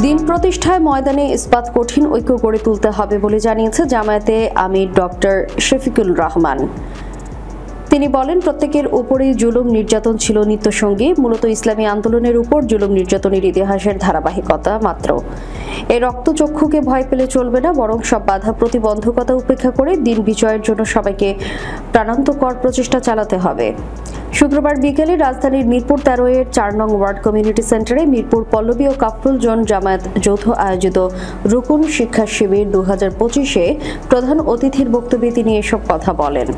দিন প্রতিষ্ঠায় ময়দানে ইস্পাত কঠিন ঐক্য গড়ে তুলতে হবে বলে জানিয়েছে জামায়াতে আমির ডক্টর শফিকুল রহমান। তিনি বলেন, প্রত্যেকের উপরেই জুলুম নির্যাতন ছিল নিত্যসঙ্গী, মূলত ইসলামী আন্দোলনের উপর জুলুম নির্যাতনের ইতিহাসের ধারাবাহিকতা মাত্র। এই রক্তচক্ষুকে ভয় পেলে চলবে না, বরং সব বাধা প্রতিবন্ধকতা উপেক্ষা করে দিন বিজয়ের জন্য সবাইকে প্রাণান্তকর প্রচেষ্টা চালাতে হবে। শুক্রবার বিকেলে রাজধানীর মিরপুর 13-এর 4 নং ওয়ার্ড কমিউনিটি সেন্টারে মিরপুর পল্লবী ও কাফরুল জন জামায়াত যৌথ আয়োজিত রুকুন শিক্ষা শিবির 2025-এ প্রধান অতিথির বক্তব্যে তিনি এসব কথা বলেন।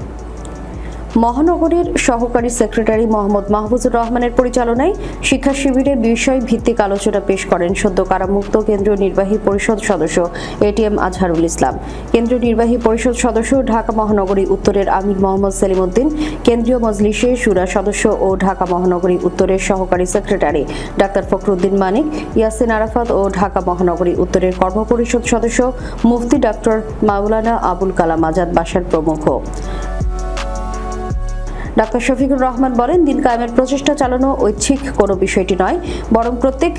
মহানগরের সহকারী সেক্রেটারি মোহাম্মদ মাহফুজুর রহমানের পরিচালনায় শিক্ষা শিবিরে বিষয় ভিত্তিক আলোচনা পেশ করেন সদ্য কারামুক্ত কেন্দ্রীয় নির্বাহী পরিষদ সদস্য এটিএম আজহারুল ইসলাম, কেন্দ্রীয় নির্বাহী পরিষদ সদস্য ঢাকা মহানগরী উত্তরের আমির মোহাম্মদ সেলিম উদ্দিন, কেন্দ্রীয় মজলিসে শুরা সদস্য ও ঢাকা মহানগরী উত্তরের সহকারী সেক্রেটারি ডাক্তার ফখরুদ্দিন মানিক, ইয়াসিন আরাফাত ও ঢাকা মহানগরী উত্তরের কর্মপরিষদ সদস্য মুফতি ডক্টর মাওলানা আবুল কালাম আজাদ বাশার প্রমুখ। ডাক্তার শফিকুর রহমান বলেন, দিন কায়েমের প্রচেষ্টা চালানো ঐচ্ছিক কোনো বিষয়টি নয়, বরং প্রত্যেক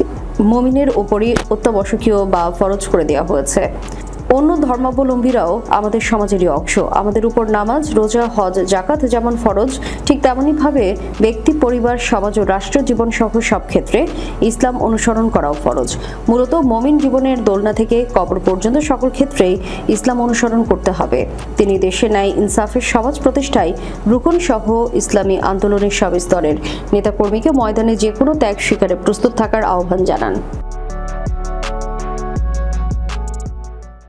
মুমিনের উপরই অত্যাবশ্যকীয় বা ফরজ করে দেওয়া হয়েছে। অন্য ধর্মাবলম্বীরাও আমাদের সমাজেরই অংশ। আমাদের উপর নামাজ, রোজা, হজ, জাকাত যেমন ফরজ, ঠিক তেমনইভাবে ব্যক্তি, পরিবার, সমাজ ও রাষ্ট্র জীবন সহ সব ক্ষেত্রে ইসলাম অনুসরণ করাও ফরজ। মূলত মুমিন জীবনের দোলনা থেকে কবর পর্যন্ত সকল ক্ষেত্রেই ইসলাম অনুসরণ করতে হবে। তিনি দেশে ন্যায় ইনসাফের সমাজ প্রতিষ্ঠায় রুকন সহ ইসলামী আন্দোলনের সব স্তরের নেতাকর্মীকে ময়দানে যে কোনো ত্যাগ স্বীকারে প্রস্তুত থাকার আহ্বান জানান।